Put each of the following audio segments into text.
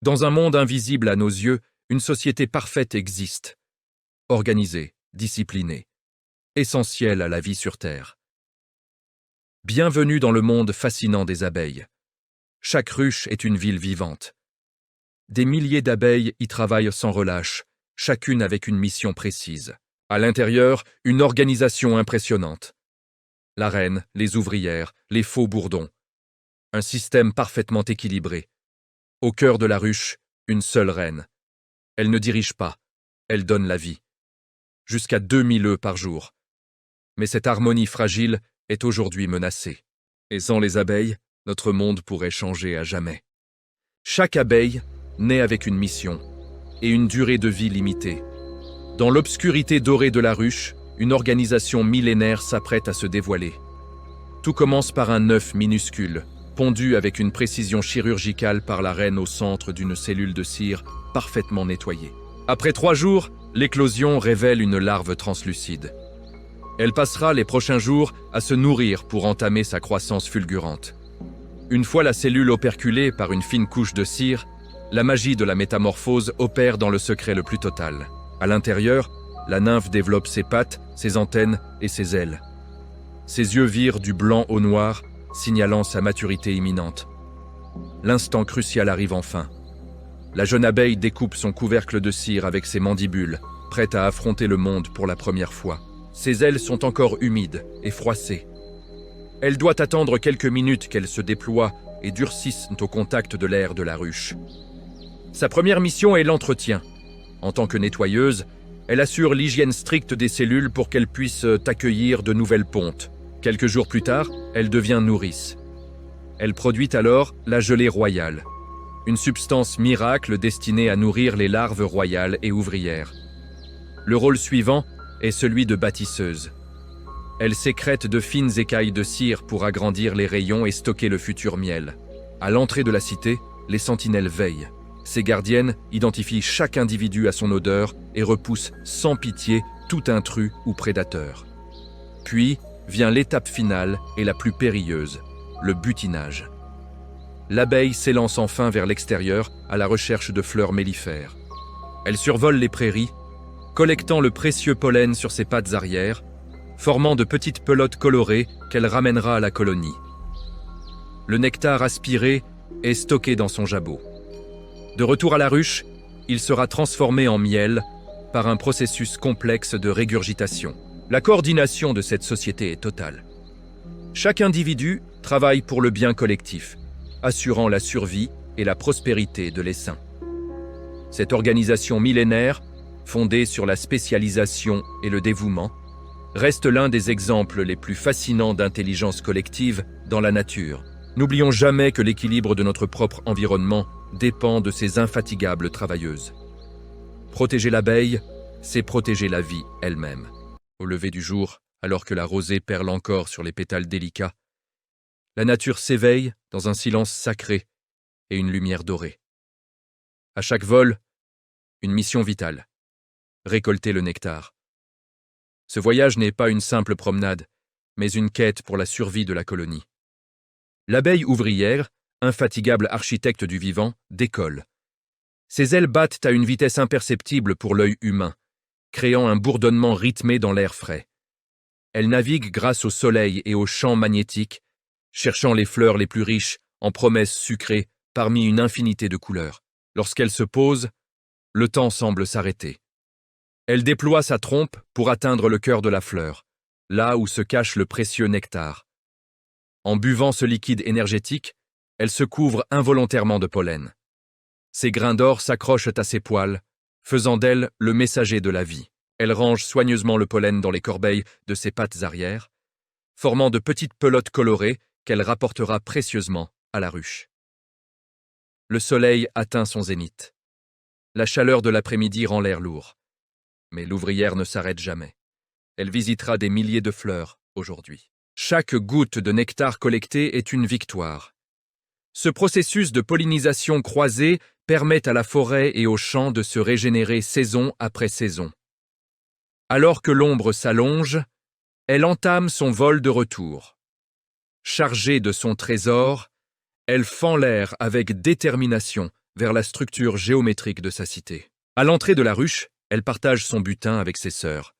Dans un monde invisible à nos yeux, une société parfaite existe, organisée, disciplinée, essentielle à la vie sur Terre. Bienvenue dans le monde fascinant des abeilles. Chaque ruche est une ville vivante. Des milliers d'abeilles y travaillent sans relâche, chacune avec une mission précise. À l'intérieur, une organisation impressionnante. La reine, les ouvrières, les faux bourdons. Un système parfaitement équilibré. Au cœur de la ruche, une seule reine. Elle ne dirige pas, elle donne la vie. Jusqu'à 2000 œufs par jour. Mais cette harmonie fragile est aujourd'hui menacée. Et sans les abeilles, notre monde pourrait changer à jamais. Chaque abeille naît avec une mission et une durée de vie limitée. Dans l'obscurité dorée de la ruche, une organisation millénaire s'apprête à se dévoiler. Tout commence par un œuf minuscule, pondu avec une précision chirurgicale par la reine au centre d'une cellule de cire parfaitement nettoyée. Après 3 jours, l'éclosion révèle une larve translucide. Elle passera les prochains jours à se nourrir pour entamer sa croissance fulgurante. Une fois la cellule operculée par une fine couche de cire, la magie de la métamorphose opère dans le secret le plus total. À l'intérieur, la nymphe développe ses pattes, ses antennes et ses ailes. Ses yeux virent du blanc au noir, signalant sa maturité imminente. L'instant crucial arrive enfin. La jeune abeille découpe son couvercle de cire avec ses mandibules, prête à affronter le monde pour la première fois. Ses ailes sont encore humides et froissées. Elle doit attendre quelques minutes qu'elles se déploient et durcissent au contact de l'air de la ruche. Sa première mission est l'entretien. En tant que nettoyeuse, elle assure l'hygiène stricte des cellules pour qu'elles puissent accueillir de nouvelles pontes. Quelques jours plus tard, elle devient nourrice. Elle produit alors la gelée royale, une substance miracle destinée à nourrir les larves royales et ouvrières. Le rôle suivant est celui de bâtisseuse. Elle sécrète de fines écailles de cire pour agrandir les rayons et stocker le futur miel. À l'entrée de la cité, les sentinelles veillent. Ces gardiennes identifient chaque individu à son odeur et repoussent sans pitié tout intrus ou prédateur. Puis vient l'étape finale et la plus périlleuse, le butinage. L'abeille s'élance enfin vers l'extérieur à la recherche de fleurs mellifères. Elle survole les prairies, collectant le précieux pollen sur ses pattes arrière, formant de petites pelotes colorées qu'elle ramènera à la colonie. Le nectar aspiré est stocké dans son jabot. De retour à la ruche, il sera transformé en miel par un processus complexe de régurgitation. La coordination de cette société est totale. Chaque individu travaille pour le bien collectif, assurant la survie et la prospérité de l'essaim. Cette organisation millénaire, fondée sur la spécialisation et le dévouement, reste l'un des exemples les plus fascinants d'intelligence collective dans la nature. N'oublions jamais que l'équilibre de notre propre environnement dépend de ces infatigables travailleuses. Protéger l'abeille, c'est protéger la vie elle-même. Au lever du jour, alors que la rosée perle encore sur les pétales délicats, la nature s'éveille dans un silence sacré et une lumière dorée. À chaque vol, une mission vitale. Récolter le nectar. Ce voyage n'est pas une simple promenade, mais une quête pour la survie de la colonie. L'abeille ouvrière, infatigable architecte du vivant, décolle. Ses ailes battent à une vitesse imperceptible pour l'œil humain, créant un bourdonnement rythmé dans l'air frais. Elle navigue grâce au soleil et aux champs magnétiques, cherchant les fleurs les plus riches en promesses sucrées parmi une infinité de couleurs. Lorsqu'elle se pose, le temps semble s'arrêter. Elle déploie sa trompe pour atteindre le cœur de la fleur, là où se cache le précieux nectar. En buvant ce liquide énergétique, elle se couvre involontairement de pollen. Ses grains d'or s'accrochent à ses poils, faisant d'elle le messager de la vie. Elle range soigneusement le pollen dans les corbeilles de ses pattes arrière, formant de petites pelotes colorées qu'elle rapportera précieusement à la ruche. Le soleil atteint son zénith. La chaleur de l'après-midi rend l'air lourd. Mais l'ouvrière ne s'arrête jamais. Elle visitera des milliers de fleurs aujourd'hui. Chaque goutte de nectar collecté est une victoire. Ce processus de pollinisation croisée permet à la forêt et aux champs de se régénérer saison après saison. Alors que l'ombre s'allonge, elle entame son vol de retour. Chargée de son trésor, elle fend l'air avec détermination, vers la structure géométrique de sa cité. À l'entrée de la ruche, elle partage son butin avec ses sœurs.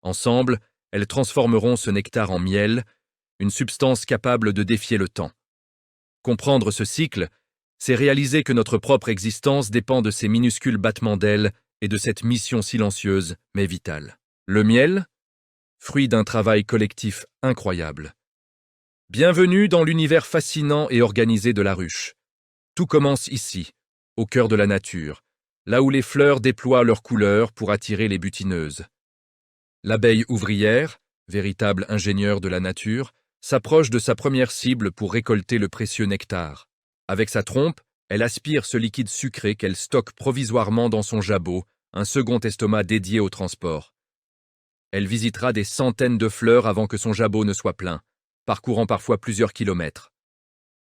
Ensemble, elles transformeront ce nectar en miel, une substance capable de défier le temps. Comprendre ce cycle, c'est réaliser que notre propre existence dépend de ces minuscules battements d'ailes et de cette mission silencieuse mais vitale. Le miel, fruit d'un travail collectif incroyable. Bienvenue dans l'univers fascinant et organisé de la ruche. Tout commence ici, au cœur de la nature, là où les fleurs déploient leurs couleurs pour attirer les butineuses. L'abeille ouvrière, véritable ingénieure de la nature, s'approche de sa première cible pour récolter le précieux nectar. Avec sa trompe, elle aspire ce liquide sucré qu'elle stocke provisoirement dans son jabot, un second estomac dédié au transport. Elle visitera des centaines de fleurs avant que son jabot ne soit plein, parcourant parfois plusieurs kilomètres.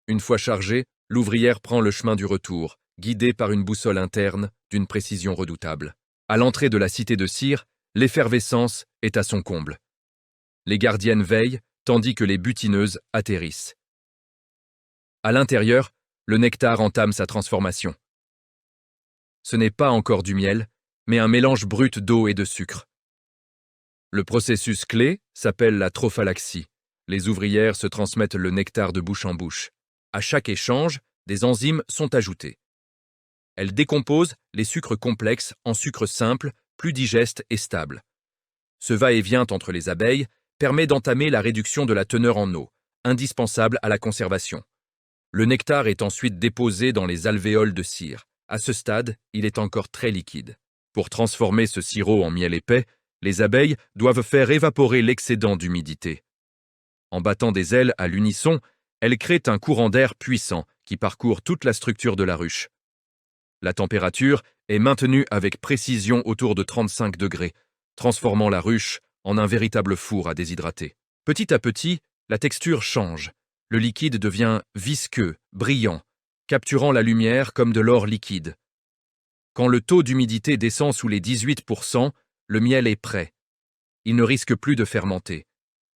Une fois chargée, l'ouvrière prend le chemin du retour, guidée par une boussole interne d'une précision redoutable. À l'entrée de la cité de cire, l'effervescence est à son comble. Les gardiennes veillent, tandis que les butineuses atterrissent. À l'intérieur, le nectar entame sa transformation. Ce n'est pas encore du miel, mais un mélange brut d'eau et de sucre. Le processus clé s'appelle la trophalaxie. Les ouvrières se transmettent le nectar de bouche en bouche. À chaque échange, des enzymes sont ajoutées. Elles décomposent les sucres complexes en sucres simples, plus digestes et stables. Ce va-et-vient entre les abeilles permet d'entamer la réduction de la teneur en eau, indispensable à la conservation. Le nectar est ensuite déposé dans les alvéoles de cire. À ce stade, il est encore très liquide. Pour transformer ce sirop en miel épais, les abeilles doivent faire évaporer l'excédent d'humidité. En battant des ailes à l'unisson, elles créent un courant d'air puissant qui parcourt toute la structure de la ruche. La température est maintenue avec précision autour de 35 degrés, transformant la ruche en un véritable four à déshydrater. Petit à petit, la texture change. Le liquide devient visqueux, brillant, capturant la lumière comme de l'or liquide. Quand le taux d'humidité descend sous les 18%, le miel est prêt. Il ne risque plus de fermenter.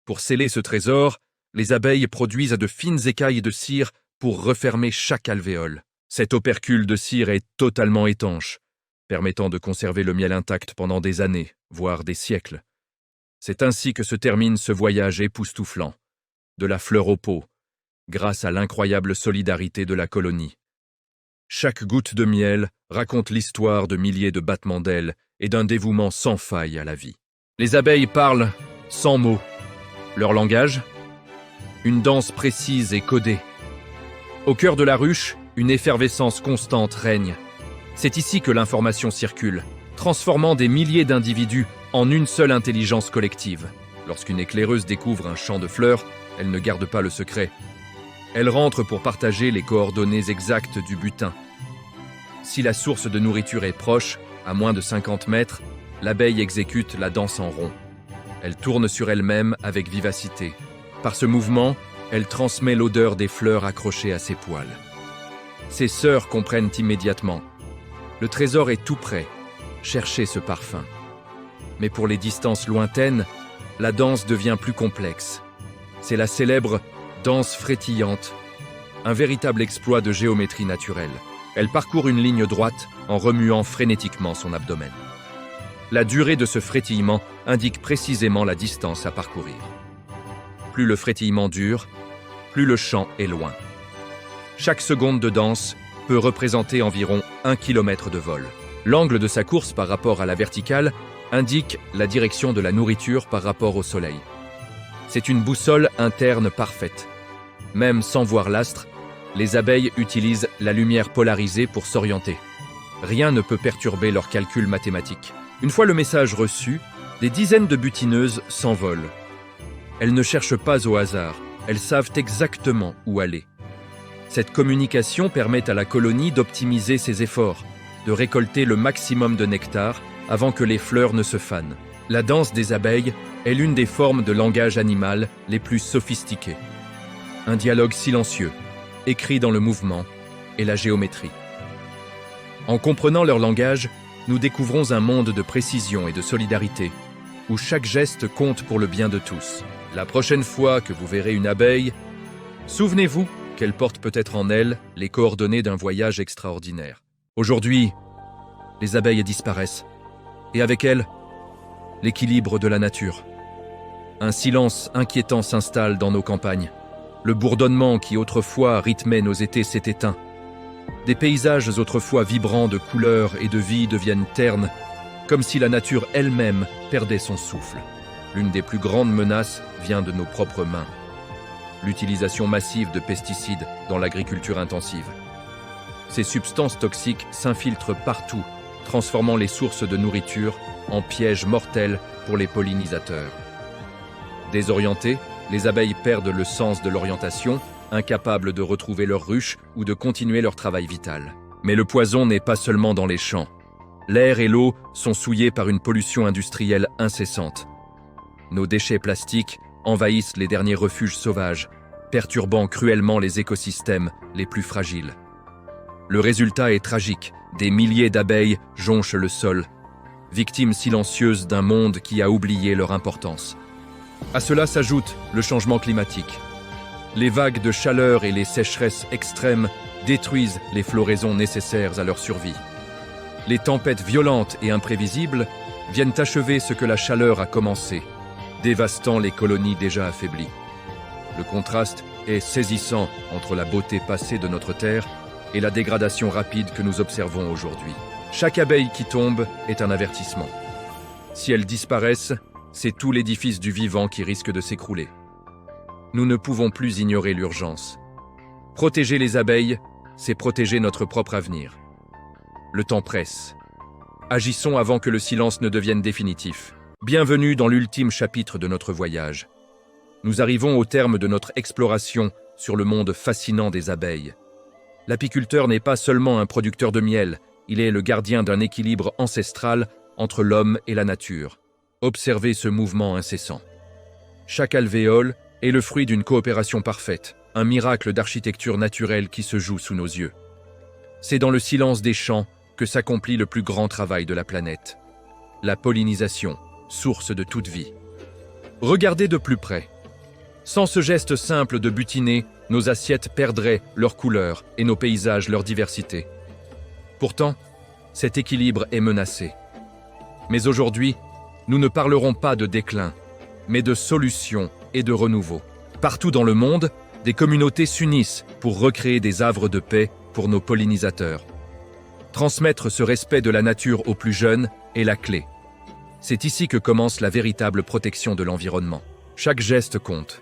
Pour sceller ce trésor, les abeilles produisent de fines écailles de cire pour refermer chaque alvéole. Cet opercule de cire est totalement étanche, permettant de conserver le miel intact pendant des années, voire des siècles. C'est ainsi que se termine ce voyage époustouflant, de la fleur au pot, grâce à l'incroyable solidarité de la colonie. Chaque goutte de miel raconte l'histoire de milliers de battements d'ailes et d'un dévouement sans faille à la vie. Les abeilles parlent sans mots. Leur langage ? Une danse précise et codée. Au cœur de la ruche, une effervescence constante règne. C'est ici que l'information circule, transformant des milliers d'individus en une seule intelligence collective. Lorsqu'une éclaireuse découvre un champ de fleurs, elle ne garde pas le secret. Elle rentre pour partager les coordonnées exactes du butin. Si la source de nourriture est proche, à moins de 50 mètres, l'abeille exécute la danse en rond. Elle tourne sur elle-même avec vivacité. Par ce mouvement, elle transmet l'odeur des fleurs accrochées à ses poils. Ses sœurs comprennent immédiatement. Le trésor est tout près. Cherchez ce parfum. Mais pour les distances lointaines, la danse devient plus complexe. C'est la célèbre danse frétillante, un véritable exploit de géométrie naturelle. Elle parcourt une ligne droite en remuant frénétiquement son abdomen. La durée de ce frétillement indique précisément la distance à parcourir. Plus le frétillement dure, plus le champ est loin. Chaque seconde de danse peut représenter environ 1 km de vol. L'angle de sa course par rapport à la verticale indique la direction de la nourriture par rapport au soleil. C'est une boussole interne parfaite. Même sans voir l'astre, les abeilles utilisent la lumière polarisée pour s'orienter. Rien ne peut perturber leurs calculs mathématiques. Une fois le message reçu, des dizaines de butineuses s'envolent. Elles ne cherchent pas au hasard, elles savent exactement où aller. Cette communication permet à la colonie d'optimiser ses efforts, de récolter le maximum de nectar avant que les fleurs ne se fanent. La danse des abeilles est l'une des formes de langage animal les plus sophistiquées. Un dialogue silencieux, écrit dans le mouvement et la géométrie. En comprenant leur langage, nous découvrons un monde de précision et de solidarité, où chaque geste compte pour le bien de tous. La prochaine fois que vous verrez une abeille, souvenez-vous qu'elle porte peut-être en elle les coordonnées d'un voyage extraordinaire. Aujourd'hui, les abeilles disparaissent, et avec elles, l'équilibre de la nature. Un silence inquiétant s'installe dans nos campagnes. Le bourdonnement qui autrefois rythmait nos étés s'est éteint. Des paysages autrefois vibrants de couleurs et de vie deviennent ternes, comme si la nature elle-même perdait son souffle. L'une des plus grandes menaces vient de nos propres mains. L'utilisation massive de pesticides dans l'agriculture intensive. Ces substances toxiques s'infiltrent partout, transformant les sources de nourriture en pièges mortels pour les pollinisateurs. Désorientées, les abeilles perdent le sens de l'orientation, incapables de retrouver leur ruche ou de continuer leur travail vital. Mais le poison n'est pas seulement dans les champs. L'air et l'eau sont souillés par une pollution industrielle incessante. Nos déchets plastiques envahissent les derniers refuges sauvages, perturbant cruellement les écosystèmes les plus fragiles. Le résultat est tragique. Des milliers d'abeilles jonchent le sol, victimes silencieuses d'un monde qui a oublié leur importance. À cela s'ajoute le changement climatique. Les vagues de chaleur et les sécheresses extrêmes détruisent les floraisons nécessaires à leur survie. Les tempêtes violentes et imprévisibles viennent achever ce que la chaleur a commencé, dévastant les colonies déjà affaiblies. Le contraste est saisissant entre la beauté passée de notre terre et la dégradation rapide que nous observons aujourd'hui. Chaque abeille qui tombe est un avertissement. Si elles disparaissent, c'est tout l'édifice du vivant qui risque de s'écrouler. Nous ne pouvons plus ignorer l'urgence. Protéger les abeilles, c'est protéger notre propre avenir. Le temps presse. Agissons avant que le silence ne devienne définitif. Bienvenue dans l'ultime chapitre de notre voyage. Nous arrivons au terme de notre exploration sur le monde fascinant des abeilles. L'apiculteur n'est pas seulement un producteur de miel, il est le gardien d'un équilibre ancestral entre l'homme et la nature. Observez ce mouvement incessant. Chaque alvéole est le fruit d'une coopération parfaite, un miracle d'architecture naturelle qui se joue sous nos yeux. C'est dans le silence des champs que s'accomplit le plus grand travail de la planète. La pollinisation, source de toute vie. Regardez de plus près. Sans ce geste simple de butiner, nos assiettes perdraient leur couleur et nos paysages leur diversité. Pourtant, cet équilibre est menacé. Mais aujourd'hui, nous ne parlerons pas de déclin, mais de solution et de renouveau. Partout dans le monde, des communautés s'unissent pour recréer des havres de paix pour nos pollinisateurs. Transmettre ce respect de la nature aux plus jeunes est la clé. C'est ici que commence la véritable protection de l'environnement. Chaque geste compte.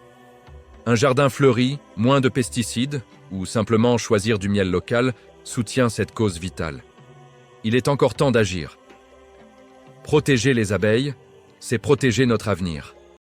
Un jardin fleuri, moins de pesticides, ou simplement choisir du miel local, soutient cette cause vitale. Il est encore temps d'agir. Protéger les abeilles, c'est protéger notre avenir.